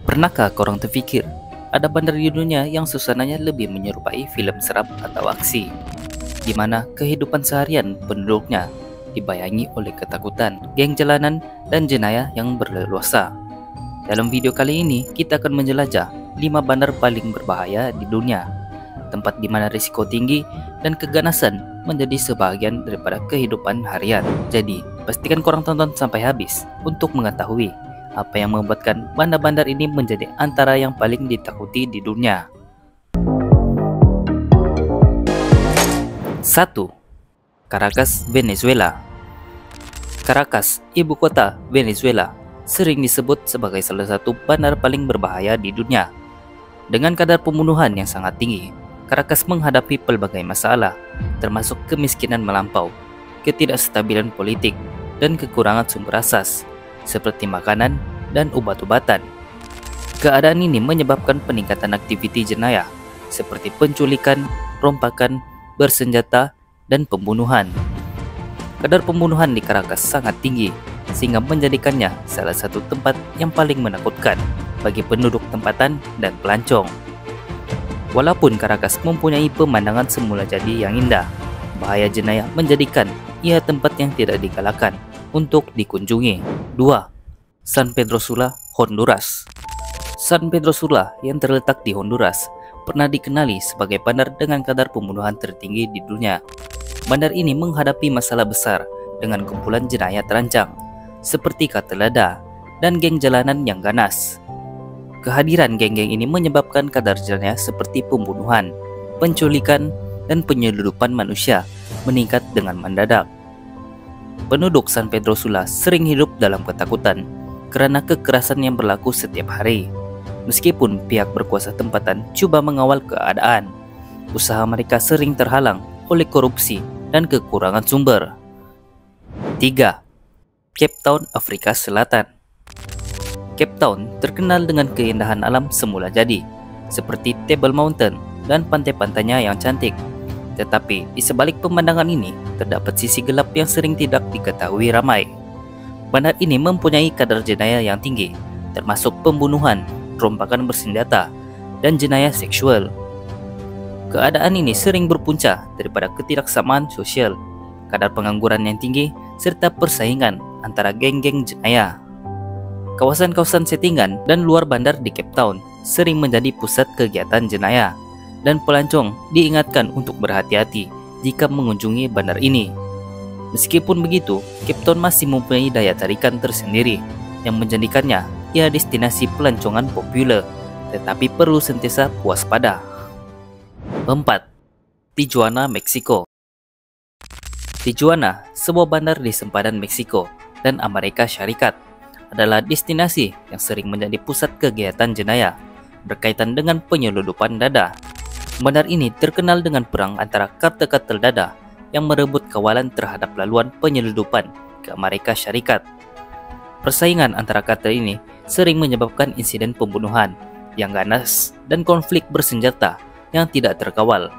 Pernahkah korang terfikir ada bandar di dunia yang suasananya lebih menyerupai film seram atau aksi, di mana kehidupan seharian penduduknya dibayangi oleh ketakutan, geng jalanan, dan jenayah yang berleluasa? Dalam video kali ini, kita akan menjelajah 5 bandar paling berbahaya di dunia, tempat di mana risiko tinggi dan keganasan menjadi sebahagian daripada kehidupan harian. Jadi, pastikan korang tonton sampai habis untuk mengetahui apa yang membuatkan bandar-bandar ini menjadi antara yang paling ditakuti di dunia. 1. Caracas, Venezuela. Caracas, ibu kota Venezuela, sering disebut sebagai salah satu bandar paling berbahaya di dunia. Dengan kadar pembunuhan yang sangat tinggi, Caracas menghadapi pelbagai masalah, termasuk kemiskinan melampau, ketidakstabilan politik, dan kekurangan sumber asas seperti makanan dan obat-obatan. Keadaan ini menyebabkan peningkatan aktiviti jenayah seperti penculikan, rompakan, bersenjata, dan pembunuhan. Kadar pembunuhan di Caracas sangat tinggi, sehingga menjadikannya salah satu tempat yang paling menakutkan bagi penduduk tempatan dan pelancong. Walaupun Caracas mempunyai pemandangan semula jadi yang indah, bahaya jenayah menjadikan ia tempat yang tidak digalakkan untuk dikunjungi. 2. San Pedro Sula, Honduras. San Pedro Sula yang terletak di Honduras pernah dikenali sebagai bandar dengan kadar pembunuhan tertinggi di dunia. Bandar ini menghadapi masalah besar dengan kumpulan jenayah terancang seperti kartel dada dan geng jalanan yang ganas. Kehadiran geng-geng ini menyebabkan kadar jenayah seperti pembunuhan, penculikan, dan penyeludupan manusia meningkat dengan mendadak. Penduduk San Pedro Sula sering hidup dalam ketakutan karena kekerasan yang berlaku setiap hari. Meskipun pihak berkuasa tempatan coba mengawal keadaan, usaha mereka sering terhalang oleh korupsi dan kekurangan sumber. 3. Cape Town, Afrika Selatan. Cape Town terkenal dengan keindahan alam semula jadi, seperti Table Mountain dan pantai-pantainya yang cantik. Tetapi di sebalik pemandangan ini, terdapat sisi gelap yang sering tidak diketahui ramai. Bandar ini mempunyai kadar jenayah yang tinggi, termasuk pembunuhan, rompakan bersenjata, dan jenayah seksual. Keadaan ini sering berpunca daripada ketidaksamaan sosial, kadar pengangguran yang tinggi, serta persaingan antara geng-geng jenayah. Kawasan-kawasan settingan dan luar bandar di Cape Town sering menjadi pusat kegiatan jenayah, dan pelancong diingatkan untuk berhati-hati jika mengunjungi bandar ini. Meskipun begitu, Cape Town masih mempunyai daya tarikan tersendiri yang menjadikannya ia destinasi pelancongan populer, tetapi perlu sentiasa waspada. 4. Tijuana, Meksiko. Tijuana, sebuah bandar di sempadan Meksiko dan Amerika Syarikat, adalah destinasi yang sering menjadi pusat kegiatan jenayah berkaitan dengan penyeludupan dada. Bandar ini terkenal dengan perang antara kartel-kartel dada yang merebut kawalan terhadap laluan penyeludupan ke Amerika Syarikat. Persaingan antara kartel ini sering menyebabkan insiden pembunuhan yang ganas dan konflik bersenjata yang tidak terkawal.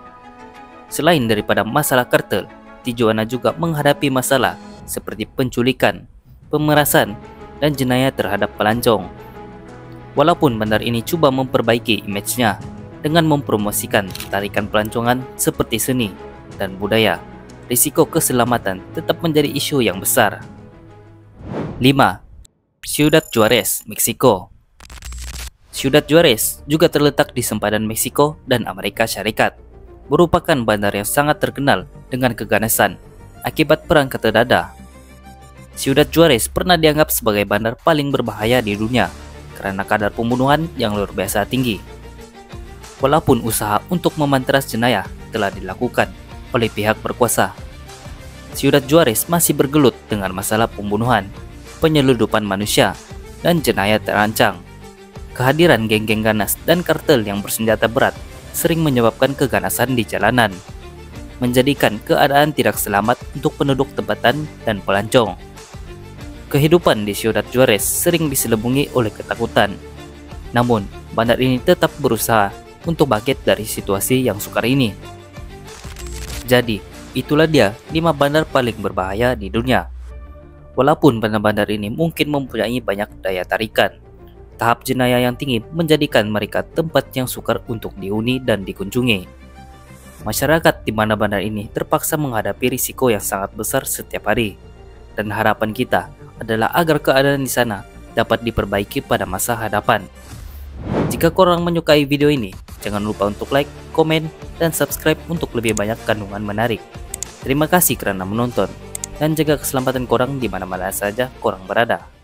Selain daripada masalah kartel, Tijuana juga menghadapi masalah seperti penculikan, pemerasan, dan jenayah terhadap pelancong. Walaupun bandar ini coba memperbaiki image-nya dengan mempromosikan tarikan pelancongan seperti seni dan budaya, risiko keselamatan tetap menjadi isu yang besar. 5. Ciudad Juarez, Meksiko. Ciudad Juarez juga terletak di sempadan Meksiko dan Amerika Syarikat, merupakan bandar yang sangat terkenal dengan keganasan akibat perang kartel dada. Ciudad Juarez pernah dianggap sebagai bandar paling berbahaya di dunia karena kadar pembunuhan yang luar biasa tinggi. Walaupun usaha untuk memanteras jenayah telah dilakukan oleh pihak berkuasa, Ciudad Juarez masih bergelut dengan masalah pembunuhan, penyeludupan manusia, dan jenayah terancang. Kehadiran geng-geng ganas dan kartel yang bersenjata berat sering menyebabkan keganasan di jalanan, menjadikan keadaan tidak selamat untuk penduduk tempatan dan pelancong. Kehidupan di Ciudad Juarez sering diselubungi oleh ketakutan. Namun, bandar ini tetap berusaha untuk bangkit dari situasi yang sukar ini. Jadi, itulah dia 5 bandar paling berbahaya di dunia. Walaupun bandar-bandar ini mungkin mempunyai banyak daya tarikan, Tahap jenayah yang tinggi menjadikan mereka tempat yang sukar untuk dihuni dan dikunjungi. Masyarakat di mana bandar ini terpaksa menghadapi risiko yang sangat besar setiap hari. Dan harapan kita adalah agar keadaan di sana dapat diperbaiki pada masa hadapan. Jika korang menyukai video ini, jangan lupa untuk like, komen, dan subscribe untuk lebih banyak kandungan menarik. Terima kasih kerana menonton, dan jaga keselamatan korang di mana-mana saja korang berada.